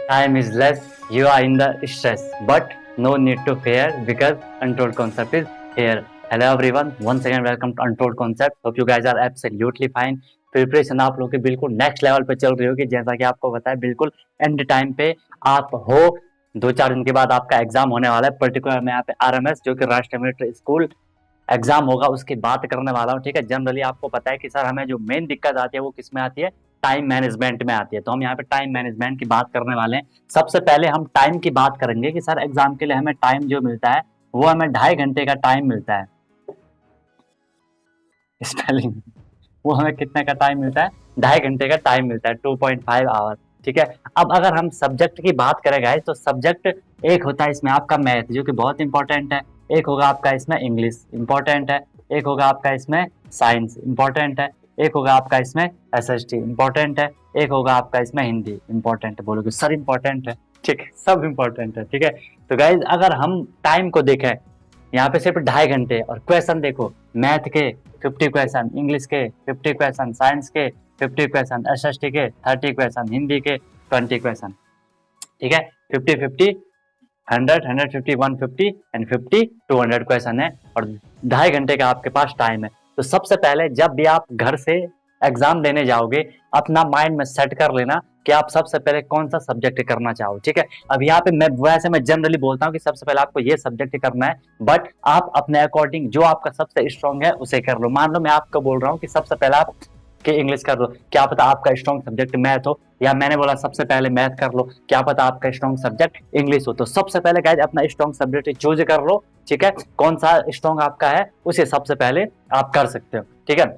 Time is less, you are in the stress, but no need to fear because Untold Concept is here. Hello everyone, once again welcome to Untold Concept. Hope you guys are absolutely fine. Preparation आप लोगों की बिल्कुल next level पे चल रही होगी, जैसा कि आपको पता है बिल्कुल एंड टाइम पे आप हो। 2-4 दिन के बाद आपका एग्जाम होने वाला है। पर्टिकुलर में यहाँ पे आरएमएस जो कि राष्ट्रीय मिलिट्री स्कूल एग्जाम होगा उसकी बात करने वाला हूँ। ठीक है, जनरली आपको पता है कि सर हमें जो मेन दिक्कत आती है वो किस में आती है, टाइम मैनेजमेंट में आती है। तो हम यहाँ पे टाइम मैनेजमेंट की बात करने वाले हैं। सबसे पहले हम टाइम की बात करेंगे कि सर एग्जाम के लिए हमें टाइम जो मिलता है वो हमें 2.5 घंटे का टाइम मिलता है। स्पेलिंग वो हमें कितने का टाइम मिलता है, 2.5 घंटे का टाइम मिलता है, 2.5 आवर। ठीक है, अब अगर हम सब्जेक्ट की बात करें गाइस, तो सब्जेक्ट एक होता है इसमें आपका मैथ जो कि बहुत इंपॉर्टेंट है, एक होगा आपका इसमें इंग्लिश इंपॉर्टेंट है, एक होगा आपका इसमें साइंस इंपॉर्टेंट है, एक होगा आपका इसमें एसएसटी इंपॉर्टेंट है, एक होगा आपका इसमें हिंदी इंपॉर्टेंट है। बोलोगे सर इंपॉर्टेंट है, ठीक है, सब इंपॉर्टेंट है। ठीक है, तो गाइज अगर हम टाइम को देखें, यहाँ पे सिर्फ 2.5 घंटे, और क्वेश्चन देखो, मैथ के 50 क्वेश्चन, इंग्लिश के 50 क्वेश्चन, साइंस के 50 क्वेश्चन, एसएसटी के 30 क्वेश्चन, हिंदी के 20 क्वेश्चन। ठीक है, 50-50, 100, 150, 150 एंड 50, 200 क्वेश्चन है, और 2.5 घंटे का आपके पास टाइम है। तो सबसे पहले जब भी आप घर से एग्जाम देने जाओगे, अपना माइंड में सेट कर लेना कि आप सबसे पहले कौन सा सब्जेक्ट करना चाहो। ठीक है, अब यहाँ पे मैं जनरली बोलता हूँ कि सबसे पहले आपको ये सब्जेक्ट करना है, बट आप अपने अकॉर्डिंग जो आपका सबसे स्ट्रांग है उसे कर लो। मान लो मैं आपको बोल रहा हूँ कि सबसे पहले आप कि इंग्लिश कर लो, क्या पता आपका स्ट्रॉन्ग सब्जेक्ट मैथ हो, या मैंने बोला सबसे पहले मैथ कर लो, क्या पता आपका स्ट्रॉन्ग सब्जेक्ट इंग्लिश हो। तो सबसे पहले गाइस अपना स्ट्रॉन्ग सब्जेक्ट चूज कर लो। ठीक है, कौन सा स्ट्रॉन्ग आपका है उसे सबसे पहले आप कर सकते हो। ठीक है,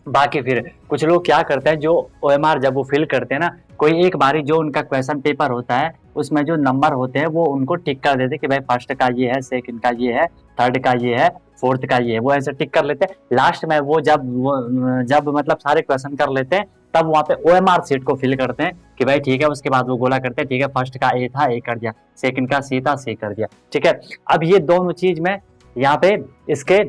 बाकी फिर कुछ लोग क्या करते हैं, जो ओएमआर जब वो फिल करते हैं ना, कोई एक बारी जो उनका क्वेश्चन पेपर होता है उसमें जो नंबर होते हैं वो उनको टिक कर देते कि भाई फर्स्ट का ये है, सेकंड का ये है, थर्ड का ये है, फोर्थ का ये है, वो ऐसे टिक कर लेते हैं। लास्ट में वो जब मतलब सारे क्वेश्चन कर लेते हैं, तब वहाँ पे ओएमआर सीट को फिल करते हैं कि भाई ठीक है। उसके बाद वो गोला करते हैं, ठीक है फर्स्ट का ए था, ए कर दिया, सेकंड का सी था, सी कर दिया। ठीक है, अब ये दोनों चीज में यहाँ पे इसके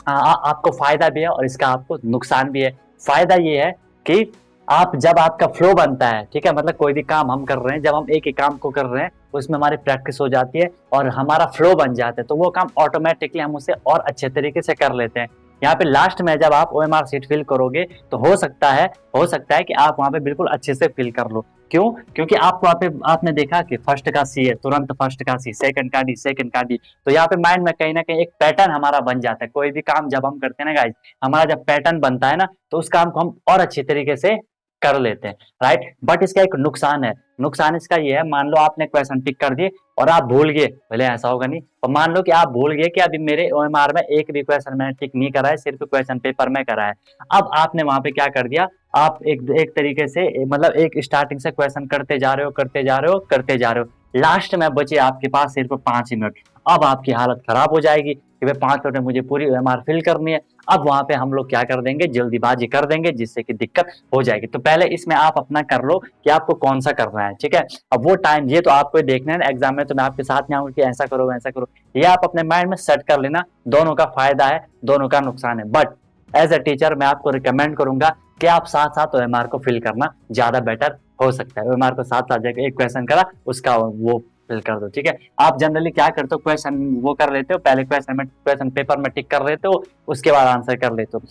आपको फायदा भी है और इसका आपको नुकसान भी है। फायदा ये है कि आप जब आपका फ्लो बनता है, ठीक है, मतलब कोई भी काम हम कर रहे हैं, जब हम एक ही काम को कर रहे हैं उसमें हमारी प्रैक्टिस हो जाती है और हमारा फ्लो बन जाता है, तो वो काम ऑटोमेटिकली हम उसे और अच्छे तरीके से कर लेते हैं। यहाँ पे लास्ट में जब आप ओएमआर सीट फिल करोगे तो हो सकता है कि आप वहाँ पे बिल्कुल अच्छे से फिल कर लो। क्यों? क्योंकि आप वहाँ पे आपने देखा कि फर्स्ट का सी है, तुरंत फर्स्ट का सी, सेकंड का डी, सेकंड का डी। तो यहाँ पे माइंड में कहीं ना कहीं एक पैटर्न हमारा बन जाता है। कोई भी काम जब हम करते हैं ना गाइज, हमारा जब पैटर्न बनता है ना, तो उस काम को हम और अच्छी तरीके से कर लेते हैं, राइट। बट इसका एक नुकसान है। नुकसान इसका ये है, मान लो आपने क्वेश्चन टिक कर दिए और आप भूल गए, भले ऐसा होगा नहीं, और मान लो कि आप भूल गए कि अभी मेरे ओएमआर में एक भी क्वेश्चन मैंने टिक नहीं करा है, सिर्फ क्वेश्चन पेपर में करा है। अब आपने वहां पे क्या कर दिया, आप एक तरीके से मतलब एक स्टार्टिंग से क्वेश्चन करते जा रहे हो, लास्ट में बचे आपके पास सिर्फ 5 ही मिनट। अब आपकी हालत खराब हो जाएगी कि भाई 5 मिनट में मुझे पूरी ओएमआर फिल करनी है। अब वहां पे हम लोग क्या कर देंगे, जल्दीबाजी कर देंगे, जिससे कि दिक्कत हो जाएगी। तो पहले इसमें आप अपना कर लो कि आपको कौन सा करना है। ठीक है, अब वो टाइम ये तो आपको देखना है ना एग्जाम में, तो मैं आपके साथ में आऊंगा कि ऐसा करो वैसा करो, ये आप अपने माइंड में सेट कर लेना। दोनों का फायदा है, दोनों का नुकसान है, बट एज ए टीचर मैं आपको रिकमेंड करूंगा कि आप साथ साथ ओएमआर को फिल करना ज्यादा बेटर हो सकता है। ओएमआर को साथ साथ एक क्वेश्चन करा उसका वो फिल कर दो। ठीक है, आप जनरली क्या करते हो, क्वेश्चन वो कर लेते हो, पहले क्वेश्चन पेपर में टिक कर लेते हो, उसके बाद आंसर कर लेते हो।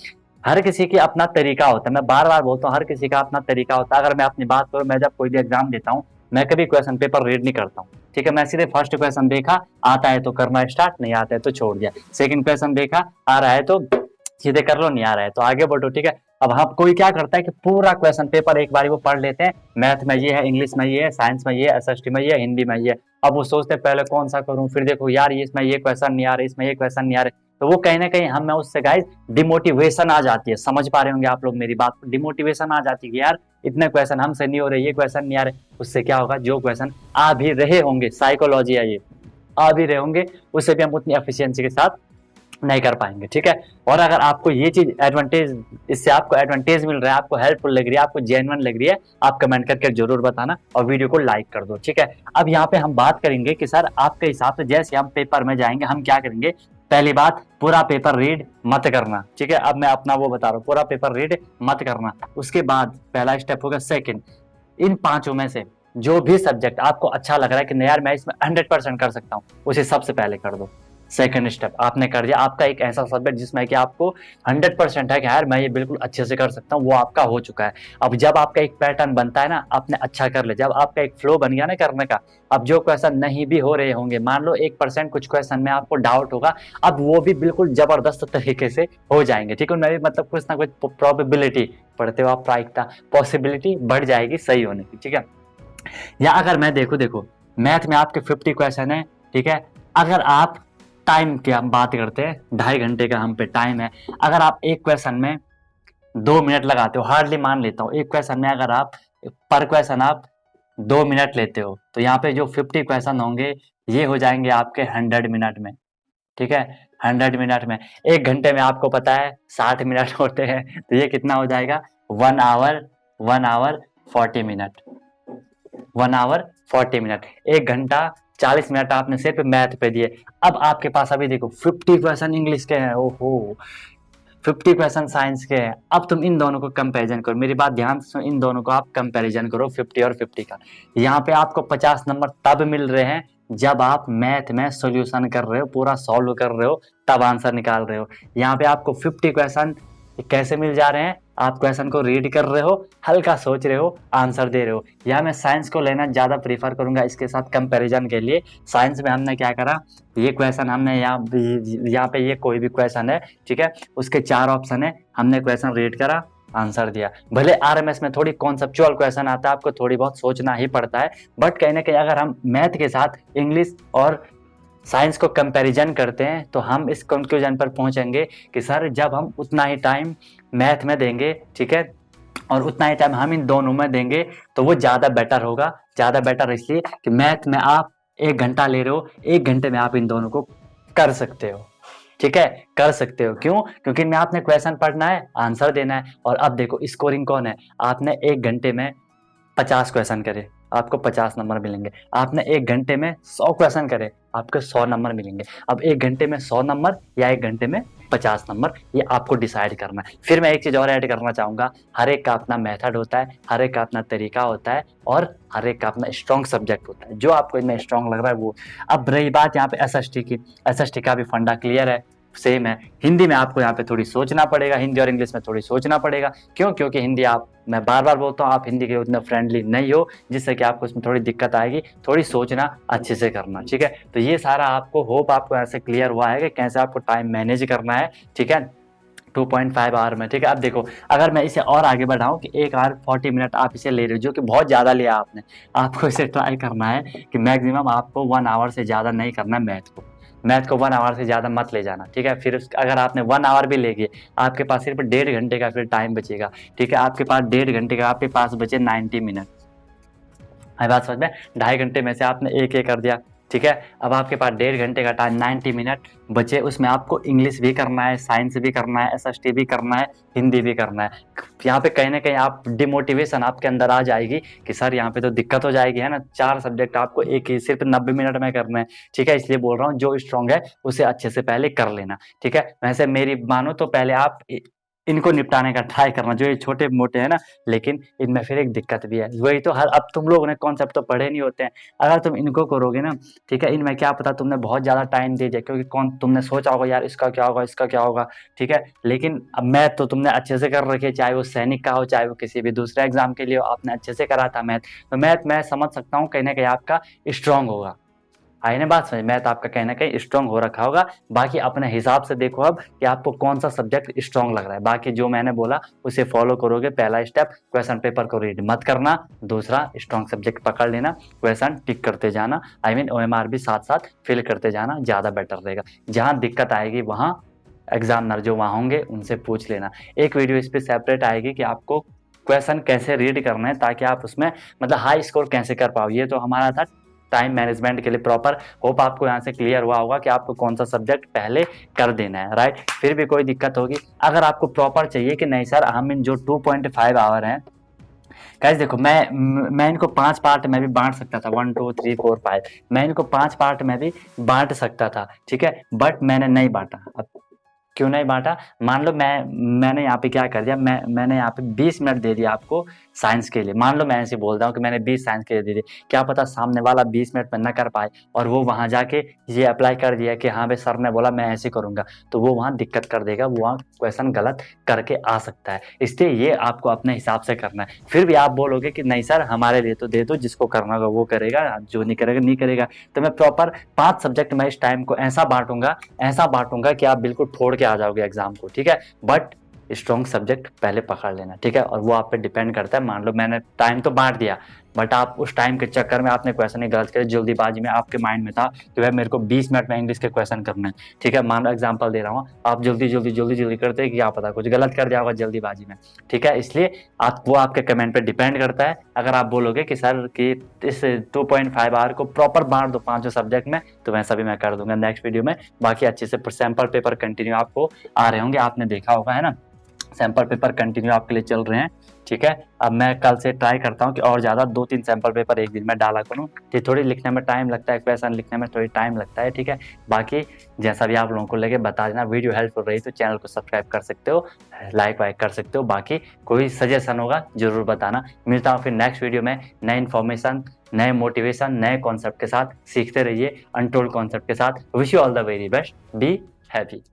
हर किसी की अपना तरीका होता है, मैं बार बार बोलता हूँ, हर किसी का अपना तरीका होता है। अगर मैं अपनी बात करूँ, मैं जब कोई भी एग्जाम देता हूँ, मैं कभी क्वेश्चन पेपर रीड नहीं करता हूँ। ठीक है, मैं सीधे फर्स्ट क्वेश्चन देखा, आता है तो करना स्टार्ट, नहीं आता है तो छोड़ दिया। सेकंड क्वेश्चन देखा, आ रहा है तो सीधे कर लो, नहीं आ रहा है तो आगे बढ़ो। ठीक है, अब हम कोई क्या करता है कि पूरा क्वेश्चन पेपर एक बार वो पढ़ लेते हैं, मैथ में ये है, इंग्लिश में ये है, साइंस में ये है, एसएसटी में ये है, हिंदी में ये है। अब वो सोचते हैं पहले कौन सा करूं, फिर देखो यार ये इसमें ये क्वेश्चन नहीं आ रहा, इसमें ये क्वेश्चन नहीं आ रहे, तो वो कहीं ना कहीं हमें उससे गाइस डिमोटिवेशन आ जाती है। समझ पा रहे होंगे आप लोग मेरी बात को, डिमोटिवेशन आ जाती है कि यार इतने क्वेश्चन हमसे नहीं हो रहे, ये क्वेश्चन नहीं आ रहे। उससे क्या होगा, जो क्वेश्चन आ भी रहे होंगे, साइकोलॉजी है ये, आ भी रहे होंगे, उससे भी हम उतनी एफिशिएंसी के साथ नहीं कर पाएंगे। ठीक है, और अगर आपको ये चीज एडवांटेज, इससे आपको एडवांटेज मिल रहा है, आपको हेल्पफुल लग रही है, आपको जेन्युइन लग रही है, आप कमेंट करके जरूर बताना और वीडियो को लाइक कर दो। ठीक है, अब यहाँ पे हम बात करेंगे कि सर आपके हिसाब से जैसे हम पेपर में जाएंगे, हम क्या करेंगे। पहली बात, पूरा पेपर रीड मत करना। ठीक है, अब मैं अपना वो बता रहा हूँ, पूरा पेपर रीड मत करना। उसके बाद पहला स्टेप होगा सेकंड, इन पांचों में से जो भी सब्जेक्ट आपको अच्छा लग रहा है कि नहीं यार मैं इसमें 100% कर सकता हूँ, उसे सबसे पहले कर दो। सेकंड स्टेप आपने कर दिया, आपका एक ऐसा सब्जेक्ट जिसमें कि आपको 100% है कि यार मैं ये बिल्कुल अच्छे से कर सकता हूँ, वो आपका हो चुका है। अब जब आपका एक पैटर्न बनता है ना, आपने अच्छा कर लिया, जब आपका एक फ्लो बन गया ना करने का, अब जो क्वेश्चन नहीं भी हो रहे होंगे, मान लो 1% कुछ क्वेश्चन में आपको डाउट होगा, अब वो भी बिल्कुल जबरदस्त तरीके से हो जाएंगे। ठीक है, उनमें भी मतलब कुछ ना कुछ प्रोबेबिलिटी, पढ़ते हो आप प्रायिकता, पॉसिबिलिटी बढ़ जाएगी सही होने की। ठीक है, या अगर मैं देखो मैथ में आपके 50 क्वेश्चन है, ठीक है, अगर आप टाइम की हम बात करते हैं, 2.5 घंटे का हम पे टाइम है, अगर आप एक क्वेश्चन में 2 मिनट लगाते हो, हार्डली मान लेता हूँ, एक क्वेश्चन में अगर आप पर क्वेश्चन आप 2 मिनट लेते हो, तो यहाँ पे जो 50 क्वेश्चन होंगे ये हो जाएंगे आपके 100 मिनट में। ठीक है, 100 मिनट में, 1 घंटे में आपको पता है 60 मिनट होते हैं, तो ये कितना हो जाएगा, 1 hour, 1 hour 40 minute, 1 hour 40 minute, 1 घंटा 40 मिनट आपने सिर्फ मैथ पे दिए। अब आपके पास अभी देखो 50 क्वेश्चन इंग्लिश के हैं, ओहो 50 क्वेश्चन साइंस के हैं। अब तुम इन दोनों को कंपैरिजन करो, मेरी बात ध्यान से सुनो, इन दोनों को आप कंपैरिजन करो 50 और 50 का। यहाँ पे आपको 50 नंबर तब मिल रहे हैं जब आप मैथ में सॉल्यूशन कर रहे हो, पूरा सॉल्व कर रहे हो, तब आंसर निकाल रहे हो। यहाँ पे आपको 50 क्वेश्चन कैसे मिल जा रहे हैं, आप क्वेश्चन को रीड कर रहे हो, हल्का सोच रहे हो, आंसर दे रहे हो। यहाँ मैं साइंस को लेना ज़्यादा प्रीफर करूंगा इसके साथ कंपैरिजन के लिए। साइंस में हमने क्या करा, ये क्वेश्चन हमने यहाँ पे ये कोई भी क्वेश्चन है, ठीक है, उसके 4 ऑप्शन है, हमने क्वेश्चन रीड करा, आंसर दिया। भले आरएमएस में थोड़ी कॉन्सेप्चुअल क्वेश्चन आता है, आपको थोड़ी बहुत सोचना ही पड़ता है, बट कहीं ना कहीं अगर हम मैथ के साथ इंग्लिश और साइंस को कंपैरिजन करते हैं तो हम इस कंक्लूजन पर पहुंचेंगे कि सर जब हम उतना ही टाइम मैथ में देंगे, ठीक है, और उतना ही टाइम हम इन दोनों में देंगे, तो वो ज़्यादा बेटर होगा। ज़्यादा बेटर इसलिए कि मैथ में आप 1 घंटा ले रहे हो, 1 घंटे में आप इन दोनों को कर सकते हो। ठीक है, कर सकते हो, क्यों? क्योंकि इनमें आपने क्वेश्चन पढ़ना है, आंसर देना है। और अब देखो स्कोरिंग कौन है, आपने 1 घंटे में 50 क्वेश्चन करे, आपको 50 नंबर मिलेंगे। आपने 1 घंटे में 100 क्वेश्चन करे, आपको 100 नंबर मिलेंगे। अब 1 घंटे में 100 नंबर या 1 घंटे में 50 नंबर, ये आपको डिसाइड करना है। फिर मैं एक चीज और ऐड करना चाहूंगा, हर एक का अपना मेथड होता है, हर एक का अपना तरीका होता है, और हर एक का अपना स्ट्रॉन्ग सब्जेक्ट होता है, जो आपको इनमें स्ट्रॉन्ग लग रहा है वो। अब रही बात यहाँ पे एसएसटी की, एसएसटी का भी फंडा क्लियर है, सेम है। हिंदी में आपको यहाँ पे थोड़ी सोचना पड़ेगा, हिंदी और इंग्लिश में थोड़ी सोचना पड़ेगा। क्यों? क्योंकि हिंदी, आप, मैं बार बार बोलता हूँ, आप हिंदी के उतना फ्रेंडली नहीं हो, जिससे कि आपको इसमें थोड़ी दिक्कत आएगी, थोड़ी सोचना अच्छे से करना। ठीक है, तो ये सारा आपको, होप आपको ऐसे क्लियर हुआ है कि कैसे आपको टाइम मैनेज करना है। ठीक है, 2.5 आवर में। ठीक है, अब देखो अगर मैं इसे और आगे बढ़ाऊं कि 1 आवर 40 मिनट आप इसे ले रहे हो, जो कि बहुत ज़्यादा लिया आपने, आपको इसे ट्राई करना है कि मैक्सिमम आपको 1 आवर से ज़्यादा नहीं करना है मैथ को। मैथ को 1 आवर से ज़्यादा मत ले जाना। ठीक है, फिर अगर आपने 1 आवर भी ले गए, आपके पास सिर्फ 1.5 घंटे का फिर टाइम बचेगा। ठीक है, आपके पास 1.5 घंटे का, आपके पास बचे 90 मिनट। हमारी बात समझ में, 2.5 घंटे में से आपने एक कर दिया। ठीक है, अब आपके पास 1.5 घंटे का टाइम, 90 मिनट बचे, उसमें आपको इंग्लिश भी करना है, साइंस भी करना है, एसएसटी भी करना है, हिंदी भी करना है। यहाँ पे कहीं ना कहीं आप डिमोटिवेशन आपके अंदर आ जाएगी कि सर यहाँ पे तो दिक्कत हो जाएगी, है ना, 4 सब्जेक्ट आपको एक ही सिर्फ 90 मिनट में करना है। ठीक है, इसलिए बोल रहा हूँ जो स्ट्रॉन्ग है उसे अच्छे से पहले कर लेना। ठीक है, वैसे मेरी मानो तो पहले आप इनको निपटाने का ट्राई करना, जो ये छोटे मोटे हैं ना, लेकिन इनमें फिर एक दिक्कत भी है। वही तो, हर, अब तुम लोगों ने कॉन्सेप्ट तो पढ़े नहीं होते हैं, अगर तुम इनको करोगे ना, ठीक है, इनमें क्या पता तुमने बहुत ज़्यादा टाइम दे दिया, क्योंकि कौन, तुमने सोचा होगा यार इसका क्या होगा, इसका क्या होगा। ठीक है, लेकिन अब मैथ तो तुमने अच्छे से कर रखी है, चाहे वो सैनिक का हो, चाहे वो किसी भी दूसरे एग्जाम के लिए हो, आपने अच्छे से करा था मैथ। तो मैथ मैं समझ सकता हूँ कहीं ना कहीं आपका स्ट्रांग होगा। आई ना बात समझ, मैथ आपका कहीं ना कहीं स्ट्रांग हो रखा होगा। बाकी अपने हिसाब से देखो अब कि आपको कौन सा सब्जेक्ट स्ट्रांग लग रहा है। बाकी जो मैंने बोला उसे फॉलो करोगे। पहला स्टेप, क्वेश्चन पेपर को रीड मत करना। दूसरा, स्ट्रांग सब्जेक्ट पकड़ लेना, क्वेश्चन टिक करते जाना, आई मीन OMR भी साथ साथ फिल करते जाना, ज़्यादा बेटर रहेगा। जहाँ दिक्कत आएगी वहाँ एग्जामिनर जो वहाँ होंगे उनसे पूछ लेना। एक वीडियो इस पर सेपरेट आएगी कि आपको क्वेश्चन कैसे रीड करना है, ताकि आप उसमें मतलब हाई स्कोर कैसे कर पाओ। ये तो हमारा था टाइम मैनेजमेंट के लिए प्रॉपर। होप आपको यहाँ से क्लियर हुआ होगा कि आपको कौन सा सब्जेक्ट पहले कर देना है, राइट। फिर भी कोई दिक्कत होगी, अगर आपको प्रॉपर चाहिए कि नहीं सर हम इन जो 2.5 आवर हैं, गाइस देखो मैं इनको 5 पार्ट में भी बांट सकता था, 1 2 3 4 5, मैं इनको 5 पार्ट में भी बांट सकता था। ठीक है, बट मैंने नहीं बांटा। अब क्यों नहीं बांटा? मान लो मैंने यहाँ पे क्या कर दिया, मैंने यहाँ पे 20 मिनट दे दिया आपको साइंस के लिए। मान लो मैं ऐसे बोल रहा हूँ कि मैंने 20 साइंस के लिए दे दी, क्या पता सामने वाला 20 मिनट में ना कर पाए और वो वहाँ जाके ये अप्लाई कर दिया कि हाँ भाई सर ने बोला मैं ऐसे करूँगा, तो वो वहाँ दिक्कत कर देगा, वो वहाँ क्वेश्चन गलत करके आ सकता है। इसलिए ये आपको अपने हिसाब से करना है। फिर भी आप बोलोगे कि नहीं सर हमारे लिए तो दे दो, जिसको करना होगा वो करेगा, जो नहीं करेगा नहीं करेगा। तो मैं प्रॉपर 5 सब्जेक्ट में इस टाइम को ऐसा बांटूंगा कि आप बिल्कुल फोड़ के आ जाओगे एग्जाम को, ठीक है। बट स्ट्रॉन्ग सब्जेक्ट पहले पकड़ लेना, ठीक है। और वो आप पे डिपेंड करता है। मान लो मैंने टाइम तो बांट दिया, बट आप उस टाइम के चक्कर में आपने क्वेश्चन ही गलत करे, जल्दीबाजी में आपके माइंड में था कि भाई मेरे को 20 मिनट में इंग्लिश के क्वेश्चन करना है, ठीक है। मान लो एग्जांपल दे रहा हूँ, आप जल्दी करते कि क्या पता कुछ गलत कर दिया होगा जल्दीबाजी में, ठीक है। इसलिए आप वो आपके कमेंट पे डिपेंड करता है। अगर आप बोलोगे कि सर कि इस 2.5 आवर को प्रॉपर बांट दो 5 सब्जेक्ट में, तो वैसा भी मैं कर दूंगा नेक्स्ट वीडियो में। बाकी अच्छे से सैंपल पेपर कंटिन्यू आपको आ रहे होंगे, आपने देखा होगा, है ना। सैंपल पेपर कंटिन्यू आपके लिए चल रहे हैं, ठीक है। अब मैं कल से ट्राई करता हूँ कि और ज़्यादा 2-3 सैंपल पेपर एक दिन में डाला करूँ। ये थोड़ी लिखने में टाइम लगता है, क्वेश्चन लिखने में थोड़ी टाइम लगता है, ठीक है। बाकी जैसा भी आप लोगों को लगे बता देना। वीडियो हेल्पफुल रही तो चैनल को सब्सक्राइब कर सकते हो, लाइक वाइक कर सकते हो। बाकी कोई सजेशन होगा जरूर बताना। मिलता हूँ फिर नेक्स्ट वीडियो में नए इन्फॉर्मेशन, नए मोटिवेशन, नए कॉन्सेप्ट के साथ। सीखते रहिए अनटोल्ड कॉन्सेप्ट के साथ। Wish you all the very best, be happy.